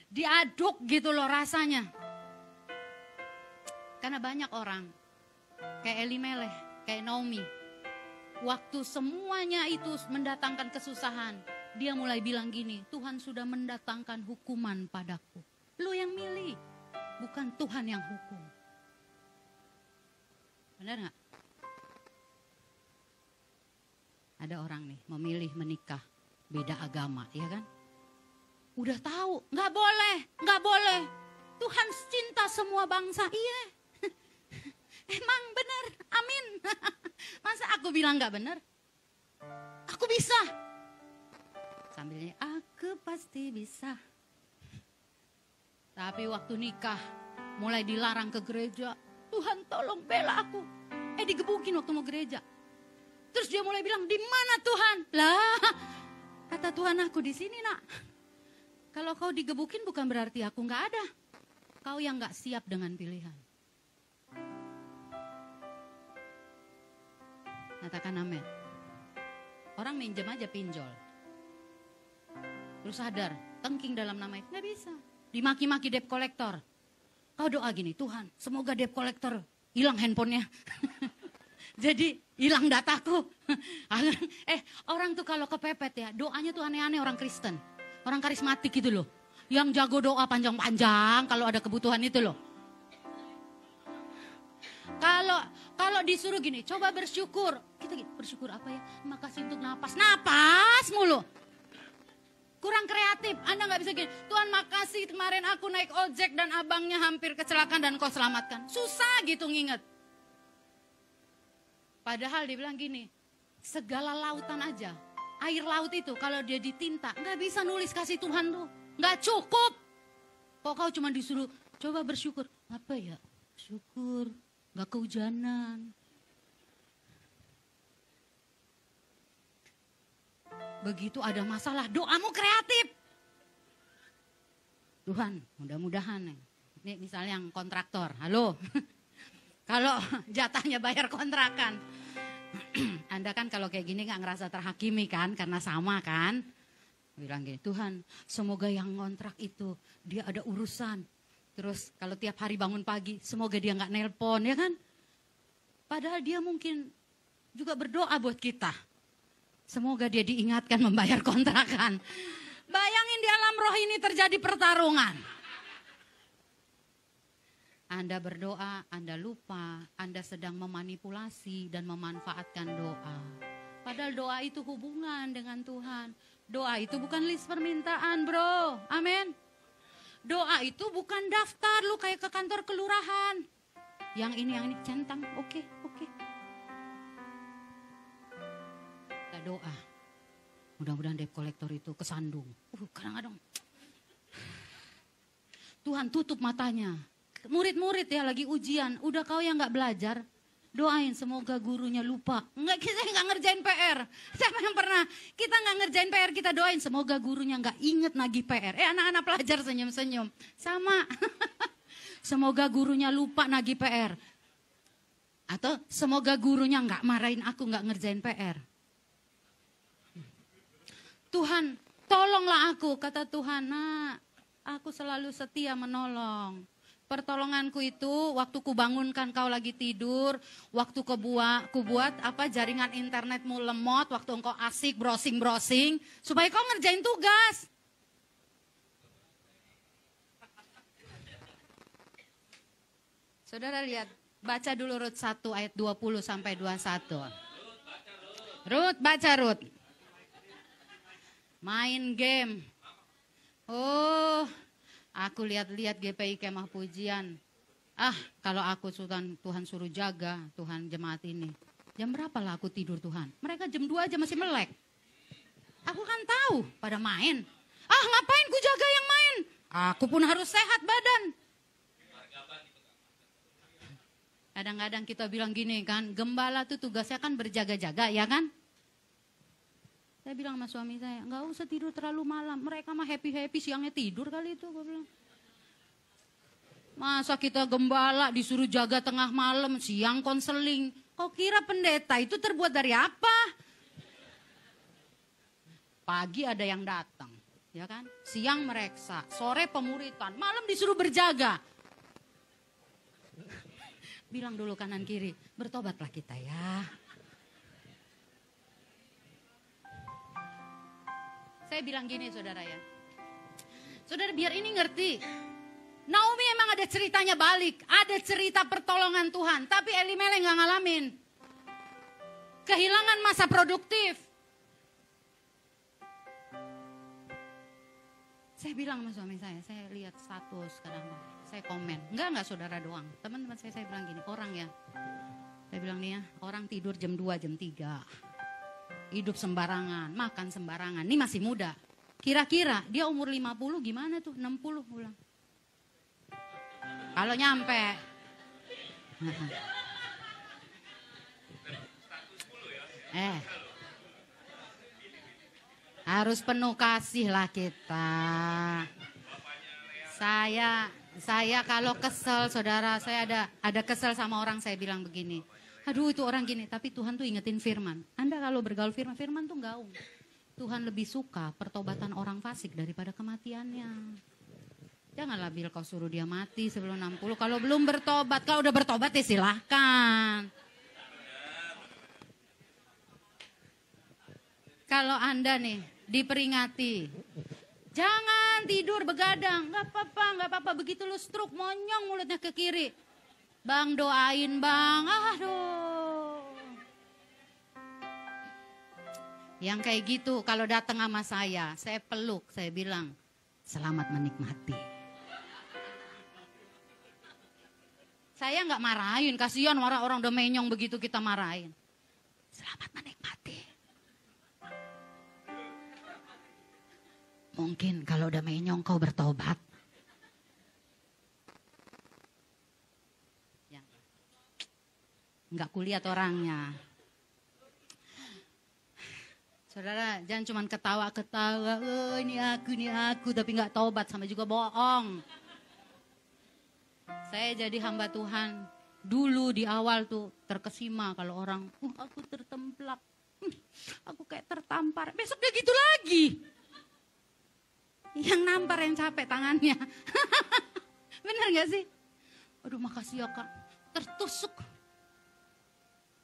Diaduk gitu loh rasanya. Karena banyak orang kayak Elimeleh, kayak Naomi. Waktu semuanya itu mendatangkan kesusahan, dia mulai bilang gini, Tuhan sudah mendatangkan hukuman padaku. Lu yang milih. Bukan Tuhan yang hukum. Benar gak? Ada orang nih memilih menikah beda agama, ya kan? Udah tahu, gak boleh. Tuhan cinta semua bangsa, iya. Emang benar, amin. Masa aku bilang gak benar? Aku bisa. Sambilnya, aku pasti bisa. Tapi waktu nikah, mulai dilarang ke gereja. Tuhan tolong bela aku. Digebukin waktu mau gereja. Terus dia mulai bilang, di mana Tuhan? Lah, kata Tuhan, aku di sini nak. Kalau kau digebukin bukan berarti aku nggak ada. Kau yang nggak siap dengan pilihan. Katakan amin. Orang minjem aja pinjol. Terus sadar, tengking dalam nama itu. Nggak bisa. Dimaki-maki debt collector. Kau doa gini, Tuhan semoga debt collector hilang handphonenya. Jadi hilang dataku. Orang tuh kalau kepepet ya, doanya tuh aneh-aneh orang Kristen. Orang karismatik gitu loh. Yang jago doa panjang-panjang kalau ada kebutuhan itu loh. Kalau disuruh gini, coba bersyukur. Kita gini, bersyukur apa ya? Makasih untuk napas. Napas mulu. Kurang kreatif. Anda gak bisa gini, Tuhan makasih kemarin aku naik ojek dan abangnya hampir kecelakaan dan kau selamatkan. Susah gitu nginget. Padahal dia bilang gini, segala lautan aja. Air laut itu kalau dia ditinta, gak bisa nulis kasih Tuhan tuh. Gak cukup. Kok kau cuma disuruh, coba bersyukur. Apa ya? Syukur, gak kehujanan. Begitu ada masalah, doamu kreatif. Tuhan, mudah-mudahan. Ini misalnya yang kontraktor, halo. Kalau jatahnya bayar kontrakan. Anda kan kalau kayak gini gak ngerasa terhakimi kan, karena sama kan. Bilang gini, Tuhan semoga yang kontrak itu dia ada urusan. Terus kalau tiap hari bangun pagi, semoga dia gak nelpon ya kan. Padahal dia mungkin juga berdoa buat kita. Semoga dia diingatkan membayar kontrakan. Bayangin di alam roh ini terjadi pertarungan. Anda berdoa, Anda lupa, Anda sedang memanipulasi dan memanfaatkan doa. Padahal doa itu hubungan dengan Tuhan. Doa itu bukan list permintaan bro, amin. Doa itu bukan daftar, lu kayak ke kantor kelurahan. Yang ini, centang, oke. Kita doa. Mudah-mudahan debt collector itu kesandung. Kadang-kadang. Tuhan tutup matanya. Murid-murid ya lagi ujian, udah kau yang gak belajar, doain semoga gurunya lupa. Kita gak ngerjain PR. Siapa yang pernah, kita gak ngerjain PR, kita doain semoga gurunya gak inget nagih PR. Anak-anak pelajar senyum-senyum. Sama. Semoga gurunya lupa nagih PR. Atau semoga gurunya gak marahin aku gak ngerjain PR. Tuhan, tolonglah aku, kata Tuhan. Nah, aku selalu setia menolong. Pertolonganku itu waktu kubangunkan kau lagi tidur, waktu kubuat apa jaringan internetmu lemot, waktu engkau asik browsing, supaya kau ngerjain tugas. Saudara lihat, baca dulu Rut 1 ayat 20 sampai 21. Rut, baca Rut. Main game. Oh, aku lihat-lihat GPI Kemah Pujian. Kalau aku Tuhan suruh jaga, Tuhan jemaat ini. Jam berapa lah aku tidur Tuhan? Mereka jam 2 aja masih melek. Aku kan tahu pada main. Ngapain ku jaga yang main? Aku pun harus sehat badan. Kadang-kadang kita bilang gini kan, gembala tuh tugasnya kan berjaga-jaga ya kan? Saya bilang sama suami saya, nggak usah tidur terlalu malam. Mereka mah happy-happy siangnya tidur kali itu. Gue bilang. Masa kita gembala disuruh jaga tengah malam, siang konseling. Kau kira pendeta itu terbuat dari apa? Pagi ada yang datang, ya kan? Siang mereksa, sore pemuritan, malam disuruh berjaga. Bilang dulu kanan kiri, bertobatlah kita ya. Saya bilang gini saudara ya. Saudara biar ini ngerti. Naomi emang ada ceritanya balik. Ada cerita pertolongan Tuhan. Tapi Elimelek gak ngalamin. Kehilangan masa produktif. Saya bilang sama suami saya lihat status kadang-kadang. Saya komen. Enggak saudara doang. Teman-teman saya bilang gini. Orang ya. Saya bilang nih ya. Orang tidur jam 2, jam 3. Hidup sembarangan, makan sembarangan. Ini masih muda. Kira-kira dia umur 50 gimana tuh? 60 pulang. Kalau nyampe. Harus penuh kasih lah kita. Saya kalau kesel, saudara, saya ada kesel sama orang, saya bilang begini. Aduh itu orang gini, tapi Tuhan tuh ingetin firman. Anda kalau bergaul firman tuh gaung. Tuhan lebih suka pertobatan orang fasik daripada kematiannya. Janganlah Bil kau suruh dia mati sebelum 60. Kalau belum bertobat, kalau udah bertobat ya silahkan. Kalau Anda nih diperingati, jangan tidur begadang, nggak apa-apa, begitu lu stroke monyong mulutnya ke kiri. Bang doain bang, aduh. Yang kayak gitu kalau datang sama saya peluk, saya bilang, selamat menikmati. Saya nggak marahin, kasihan orang udah menyong begitu kita marahin. Selamat menikmati. Mungkin kalau udah menyong kau bertobat. Ya. Enggak kulihat orangnya. Saudara, jangan cuma ketawa-ketawa, oh, ini aku, tapi enggak tobat, sama juga bohong. Saya jadi hamba Tuhan, dulu di awal tuh terkesima kalau orang, aku tertemplak, aku kayak tertampar, besok dia gitu lagi. Yang nampar yang capek tangannya. Bener gak sih? Aduh makasih ya Kak. Tertusuk.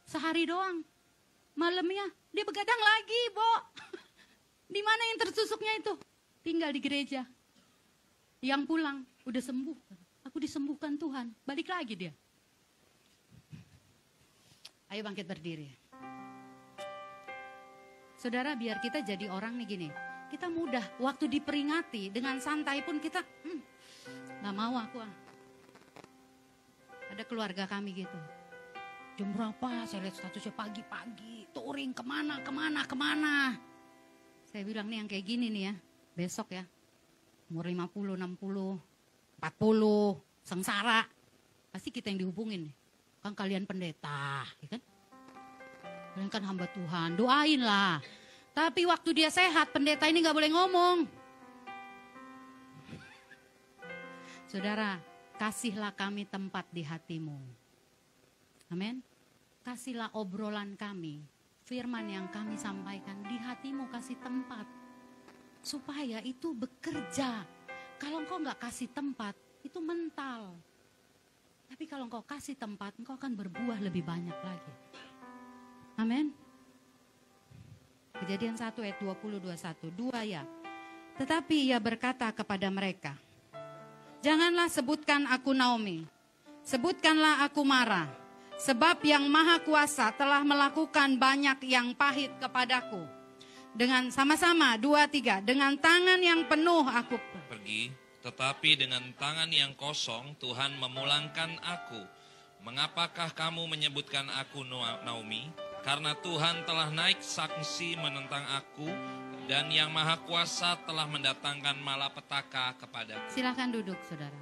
Sehari doang. Malamnya dia begadang lagi, Bo. Di mana yang tertusuknya itu? Tinggal di gereja. Yang pulang udah sembuh. Aku disembuhkan Tuhan. Balik lagi dia. Ayo bangkit berdiri. Saudara, biar kita jadi orang nih gini. Kita mudah, waktu diperingati dengan santai pun kita gak mau aku. Ada keluarga kami gitu. Jam berapa saya lihat statusnya pagi-pagi, touring kemana. Saya bilang nih yang kayak gini nih ya, besok ya. Umur 50, 60, 40, sengsara. Pasti kita yang dihubungin nih. Kan kalian pendeta, ya kan? Kalian kan hamba Tuhan, doain lah. Tapi waktu dia sehat, pendeta ini gak boleh ngomong. Saudara, kasihlah kami tempat di hatimu. Amin. Kasihlah obrolan kami, firman yang kami sampaikan di hatimu, kasih tempat. Supaya itu bekerja. Kalau engkau gak kasih tempat, itu mental. Tapi kalau engkau kasih tempat, engkau akan berbuah lebih banyak lagi. Amin. Kejadian 1 ayat 20-21. 2 ya. Tetapi ia berkata kepada mereka, janganlah sebutkan aku Naomi, sebutkanlah aku Mara, sebab yang Maha Kuasa telah melakukan banyak yang pahit kepadaku. Dengan sama-sama 2-3, dengan tangan yang penuh aku pergi, tetapi dengan tangan yang kosong Tuhan memulangkan aku. Mengapakah kamu menyebutkan aku Naomi? Karena Tuhan telah naik saksi menentang aku, dan yang Maha Kuasa telah mendatangkan malapetaka kepadaku. Silakan duduk, saudara.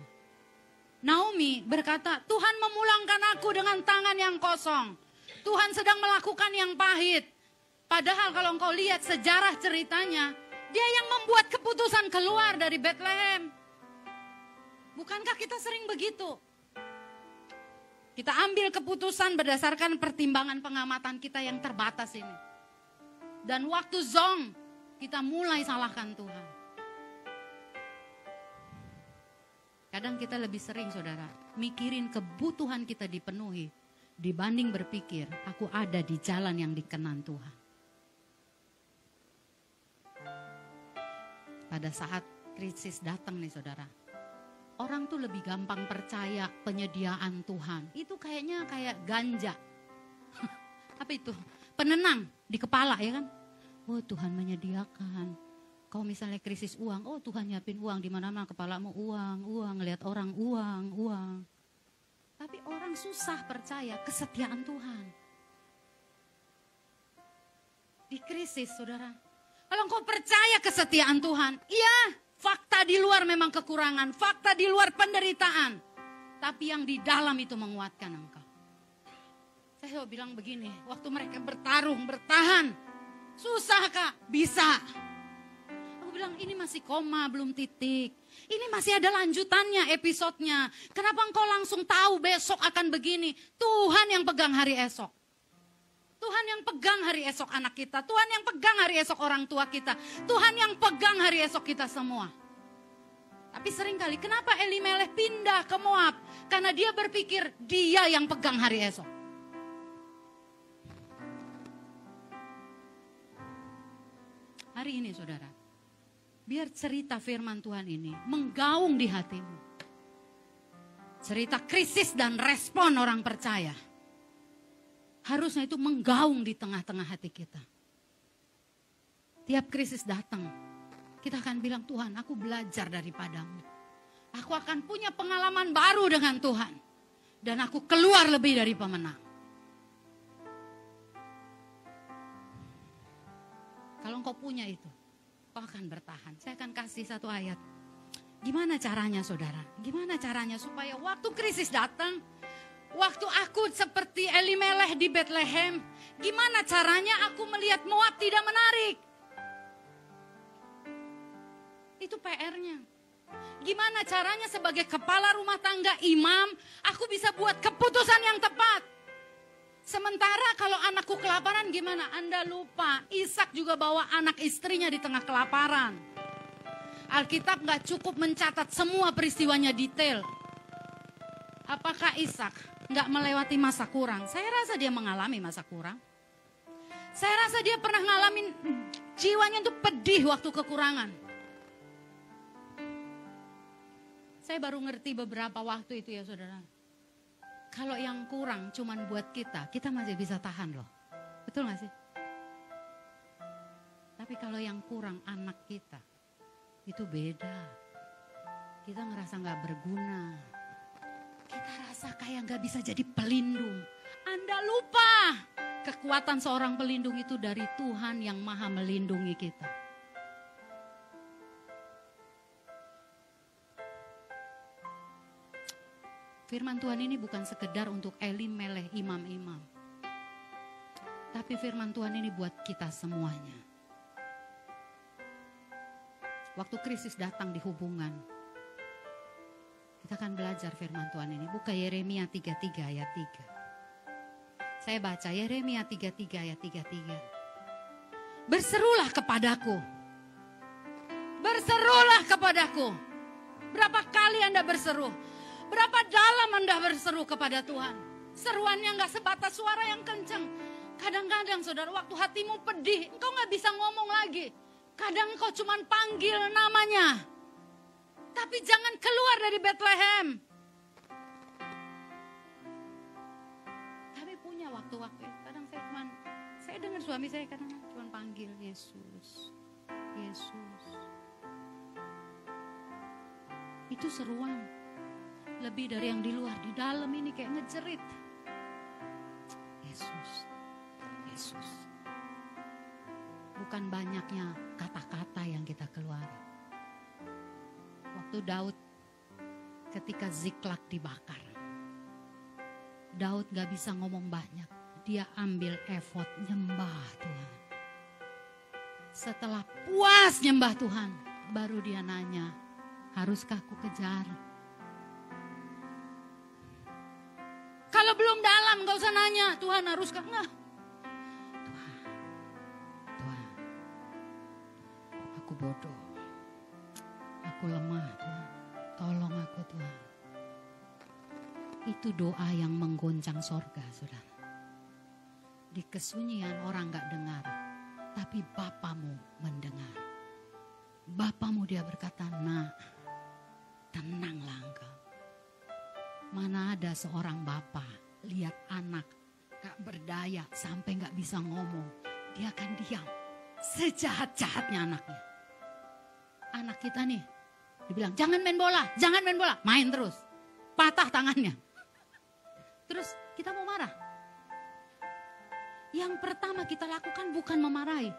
Naomi berkata, Tuhan memulangkan aku dengan tangan yang kosong. Tuhan sedang melakukan yang pahit. Padahal kalau engkau lihat sejarah ceritanya, dia yang membuat keputusan keluar dari Bethlehem. Bukankah kita sering begitu? Kita ambil keputusan berdasarkan pertimbangan pengamatan kita yang terbatas ini. Dan waktu zong, kita mulai salahkan Tuhan. Kadang kita lebih sering, saudara, mikirin kebutuhan kita dipenuhi dibanding berpikir, aku ada di jalan yang dikenan Tuhan. Pada saat krisis datang nih, saudara, orang tuh lebih gampang percaya penyediaan Tuhan. Itu kayaknya kayak ganja. Apa itu? Penenang di kepala ya kan? Oh Tuhan menyediakan. Kau misalnya krisis uang, oh Tuhan nyiapin uang. Di mana-mana kepalamu uang. Ngelihat orang uang. Tapi orang susah percaya kesetiaan Tuhan. Di krisis, saudara. Kalau kau percaya kesetiaan Tuhan, iya. Fakta di luar memang kekurangan, fakta di luar penderitaan. Tapi yang di dalam itu menguatkan engkau. Saya bilang begini, waktu mereka bertarung, bertahan. Susah Kak, bisa. Aku bilang ini masih koma, belum titik. Ini masih ada lanjutannya, episodenya. Kenapa engkau langsung tahu besok akan begini? Tuhan yang pegang hari esok. Tuhan yang pegang hari esok anak kita. Tuhan yang pegang hari esok orang tua kita. Tuhan yang pegang hari esok kita semua. Tapi seringkali kenapa Elimelech pindah ke Moab? Karena dia berpikir dia yang pegang hari esok. Hari ini saudara, biar cerita firman Tuhan ini menggaung di hatimu. Cerita krisis dan respon orang percaya. Harusnya itu menggaung di tengah-tengah hati kita. Tiap krisis datang, kita akan bilang, Tuhan aku belajar daripadamu. Aku akan punya pengalaman baru dengan Tuhan. Dan aku keluar lebih dari pemenang. Kalau engkau punya itu, kau akan bertahan. Saya akan kasih satu ayat. Gimana caranya saudara? Gimana caranya supaya waktu krisis datang, waktu aku seperti Elimelech di Bethlehem, gimana caranya aku melihat Moab tidak menarik? Itu PR-nya. Gimana caranya sebagai kepala rumah tangga imam, aku bisa buat keputusan yang tepat. Sementara kalau anakku kelaparan gimana? Anda lupa, Ishak juga bawa anak istrinya di tengah kelaparan. Alkitab gak cukup mencatat semua peristiwanya detail. Apakah Ishak gak melewati masa kurang? Saya rasa dia mengalami masa kurang. Saya rasa dia pernah ngalamin jiwanya itu pedih waktu kekurangan. Saya baru ngerti beberapa waktu itu ya saudara. Kalau yang kurang cuman buat kita masih bisa tahan loh. Betul gak sih? Tapi kalau yang kurang anak kita, itu beda. Kita ngerasa gak berguna. Kita rasa kayak gak bisa jadi pelindung. Anda lupa, kekuatan seorang pelindung itu dari Tuhan yang maha melindungi kita. Firman Tuhan ini bukan sekedar untuk Elimelech imam-imam. Tapi firman Tuhan ini buat kita semuanya. Waktu krisis datang di hubungan, kita akan belajar firman Tuhan ini. Buka Yeremia 33 ayat 3. Saya baca Yeremia 33 ayat 33. Berserulah kepadaku. Berserulah kepadaku. Berapa kali Anda berseru? Berapa dalam Anda berseru kepada Tuhan? Seruannya gak sebatas suara yang kencang. Kadang-kadang saudara, waktu hatimu pedih, engkau gak bisa ngomong lagi. Kadang engkau cuma panggil namanya. Tapi jangan keluar dari Bethlehem. Kami punya waktu-waktu itu. Kadang saya dengar suami saya kadang cuma panggil Yesus. Yesus. Itu seruan. Lebih dari yang di luar, di dalam ini kayak ngejerit. Yesus, Yesus. Bukan banyaknya kata-kata yang kita keluari. Waktu Daud ketika Ziklag dibakar. Daud gak bisa ngomong banyak. Dia ambil efod nyembah Tuhan. Setelah puas nyembah Tuhan, baru dia nanya, haruskah aku kejar? Kalau belum dalam gak usah nanya, Tuhan haruskah? Enggak. Tuhan, aku bodoh. Aku lemah Tuhan. Tolong aku Tuhan. Itu doa yang menggoncang sorga saudara. Di kesunyian orang gak dengar. Tapi Bapamu mendengar. Bapamu dia berkata, nak, tenanglah engkau. Mana ada seorang bapa lihat anak gak berdaya sampai gak bisa ngomong. Dia akan diam. Sejahat-jahatnya anaknya. Anak kita nih dibilang jangan main bola, jangan main bola. Main terus. Patah tangannya. Terus kita mau marah. Yang pertama kita lakukan bukan memarahi.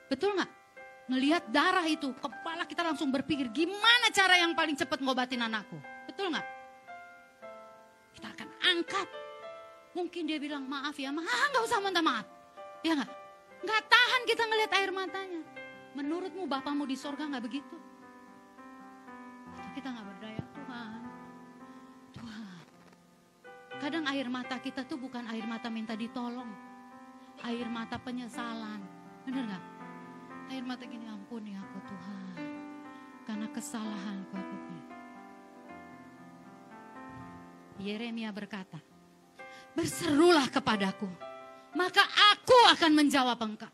Betul gak? Ngelihat darah itu, kepala kita langsung berpikir gimana cara yang paling cepat ngobatin anakku. Betul gak? Kita akan angkat Mungkin dia bilang maaf ya, nggak usah minta maaf. Ya nggak? Nggak tahan kita ngelihat air matanya. Menurutmu Bapamu di sorga nggak begitu? Atau kita nggak berdaya? Tuhan. Kadang air mata kita tuh bukan air mata minta ditolong. Air mata penyesalan. Bener gak? Air mata gini, ampuni aku Tuhan. Karena kesalahanku aku. Yeremia berkata, berserulah kepadaku, maka aku akan menjawab engkau.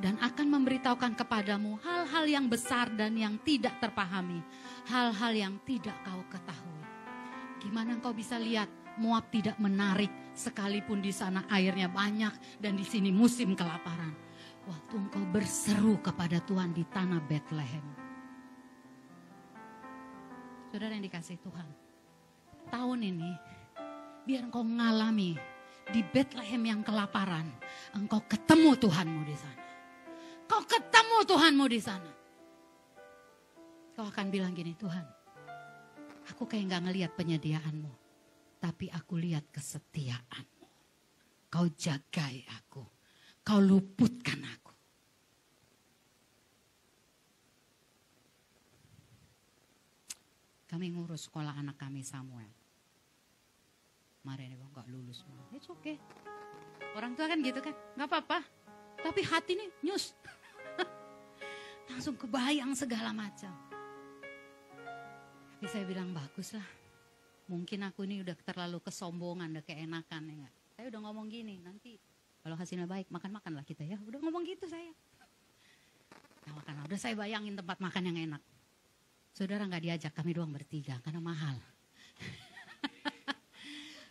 Dan akan memberitahukan kepadamu hal-hal yang besar dan yang tidak terpahami. Hal-hal yang tidak kau ketahui. Gimana engkau bisa lihat Moab tidak menarik sekalipun di sana airnya banyak dan di sini musim kelaparan. Waktu engkau berseru kepada Tuhan di tanah Bethlehem. Saudara yang dikasih Tuhan, tahun ini biar engkau mengalami di Bethlehem yang kelaparan, engkau ketemu Tuhanmu di sana. Kau ketemu Tuhanmu di sana. Kau akan bilang gini, Tuhan, aku kayak gak ngelihat penyediaanmu, tapi aku lihat kesetiaanmu. Kau jagai aku, kau luputkan aku. Kami ngurus sekolah anak kami Samuel. Kemarin gak lulus. It's okay. Orang tua kan gitu kan, gak apa-apa. Tapi hati nih nyus. Langsung kebayang segala macam. Tapi saya bilang baguslah. Mungkin aku ini udah terlalu kesombongan, udah keenakan ya gak? Saya udah ngomong gini, nanti kalau hasilnya baik makan-makanlah kita ya. Udah ngomong gitu saya. Nah, makan. Udah saya bayangin tempat makan yang enak. Saudara gak diajak, kami doang bertiga karena mahal.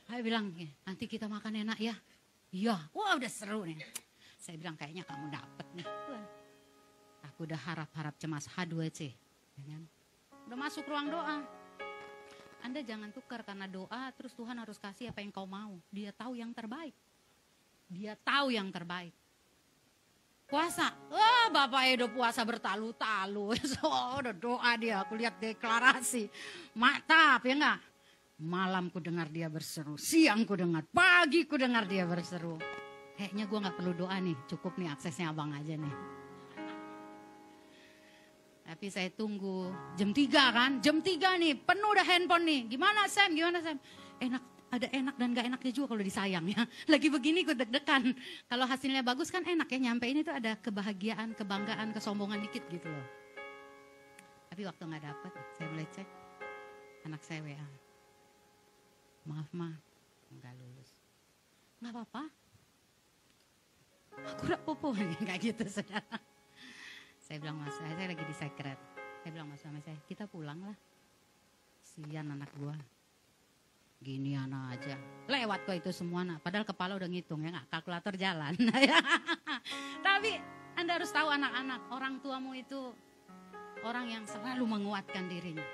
Saya bilang, nanti kita makan enak ya. Iya, wah udah seru nih. Saya bilang kayaknya kamu dapet nih. Aku udah harap-harap cemas H2C. Ya kan? Udah masuk ruang doa. Anda jangan tukar karena doa terus Tuhan harus kasih apa yang kau mau. Dia tahu yang terbaik. Dia tahu yang terbaik. Puasa. Bapak Edo puasa bertalu-talu. Udah doa dia. Aku lihat deklarasi. Mantap ya enggak? Malam ku dengar dia berseru. Siang ku dengar. Pagi ku dengar dia berseru. Kayaknya gue gak perlu doa nih. Cukup nih aksesnya abang aja nih. Tapi saya tunggu jam 3 kan. Jam 3 nih penuh udah handphone nih. Gimana Sam? Gimana Sam? Enak. Ada enak dan gak enaknya juga kalau disayang ya. Lagi begini gue deg-degan. Kalau hasilnya bagus kan enak ya. Nyampe ini tuh ada kebahagiaan, kebanggaan, kesombongan dikit gitu loh. Tapi waktu gak dapet saya boleh cek. Anak saya WA. Maaf ma, gak lulus. Gak apa-apa. Aku rapopo kayak gitu saudara. Saya bilang mas, saya lagi di sekret. Saya bilang mas sama saya, kita pulang lah. Sian anak gua. Gini anak aja. Lewat kok itu semua nak. Padahal kepala udah ngitung ya nggak, kalkulator jalan. Tapi Anda harus tahu anak-anak, orang tuamu itu orang yang selalu menguatkan dirinya.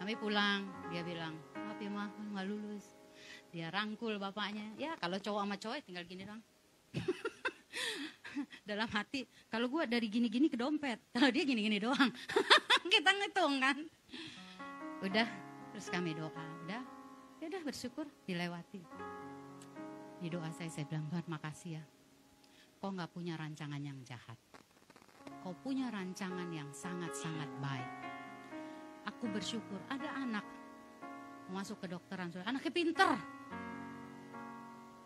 Kami pulang, dia bilang, maaf ya mah, nggak lulus. Dia rangkul bapaknya. Ya kalau cowok sama cowok tinggal gini doang. Dalam hati, kalau gue dari gini-gini ke dompet, kalau dia gini-gini doang. Kita ngitung kan. Udah, terus kami doa. Udah, ya udah bersyukur dilewati. Di doa saya bilang, Tuhan makasih ya. Kau gak punya rancangan yang jahat. Kau punya rancangan yang sangat-sangat baik. Aku bersyukur ada anak mau masuk ke dokteran, anaknya pinter.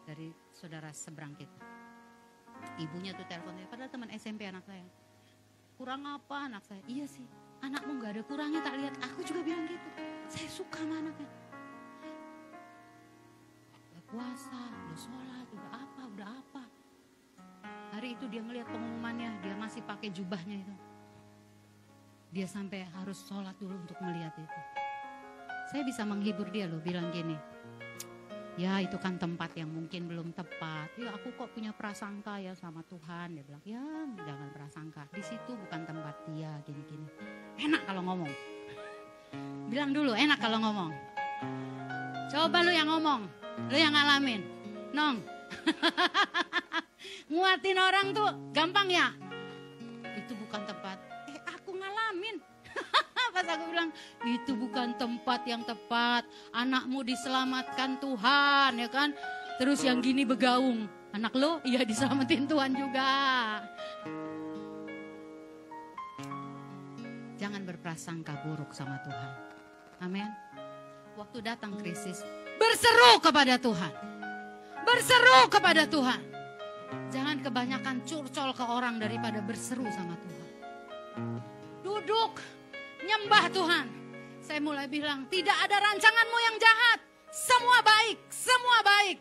Dari saudara seberang kita. Ibunya tuh telepon, padahal teman SMP anak saya. Kurang apa anak saya? Iya sih, anakmu gak ada kurangnya tak lihat. Aku juga bilang gitu. Saya suka sama anaknya. Udah puasa, udah sholat, udah apa. Hari itu dia ngelihat pengumumannya, dia masih pakai jubahnya itu. Dia sampai harus sholat dulu untuk melihat itu. Saya bisa menghibur dia loh, bilang gini. Ya itu kan tempat yang mungkin belum tepat. Ya aku kok punya prasangka ya sama Tuhan. Dia bilang ya jangan prasangka. Di situ bukan tempat dia gini-gini. Enak kalau ngomong. Bilang dulu enak kalau ngomong. Coba lu yang ngomong. Lu yang ngalamin. Nong. Nguatin orang tuh gampang ya. Itu bukan tempat. Aku ngalamin. nangis, aku bilang, itu bukan tempat yang tepat. Anakmu diselamatkan Tuhan, ya kan? Terus yang gini begaung, anak lo, iya diselamatin Tuhan juga. Jangan berprasangka buruk sama Tuhan. Amin. Waktu datang krisis, berseru kepada Tuhan. Berseru kepada Tuhan. Jangan kebanyakan curcol ke orang daripada berseru sama Tuhan. Duduk, nyembah Tuhan. Saya mulai bilang, tidak ada rancanganmu yang jahat. Semua baik, semua baik.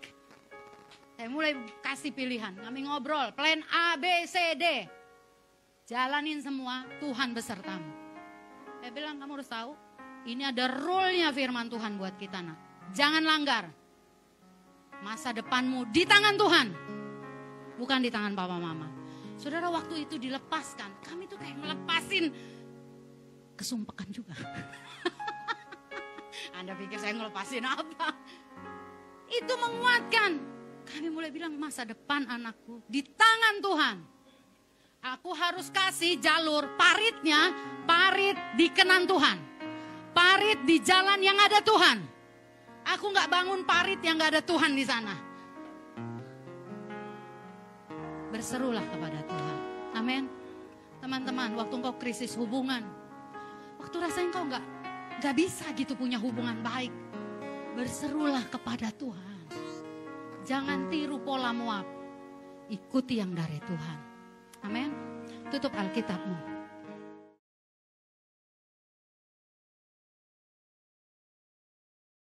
Saya mulai kasih pilihan, kami ngobrol, plan A, B, C, D. Jalanin semua, Tuhan besertamu. Saya bilang, kamu harus tahu, ini ada rule-nya firman Tuhan buat kita, nak. Jangan langgar. Masa depanmu di tangan Tuhan, bukan di tangan papa mama. Saudara, waktu itu dilepaskan, kami tuh kayak ngelepasin kesumpekan juga. Anda pikir saya ngelepasin apa? Itu menguatkan. Kami mulai bilang, masa depan anakku di tangan Tuhan. Aku harus kasih jalur paritnya, parit di kenan Tuhan. Parit di jalan yang ada Tuhan. Aku gak bangun parit yang gak ada Tuhan di sana. Berserulah kepada Tuhan. Amin. Teman-teman, waktu engkau krisis hubungan, waktu rasanya engkau gak bisa gitu punya hubungan baik, berserulah kepada Tuhan. Jangan tiru pola Moab. Ikuti yang dari Tuhan. Amin. Tutup Alkitabmu.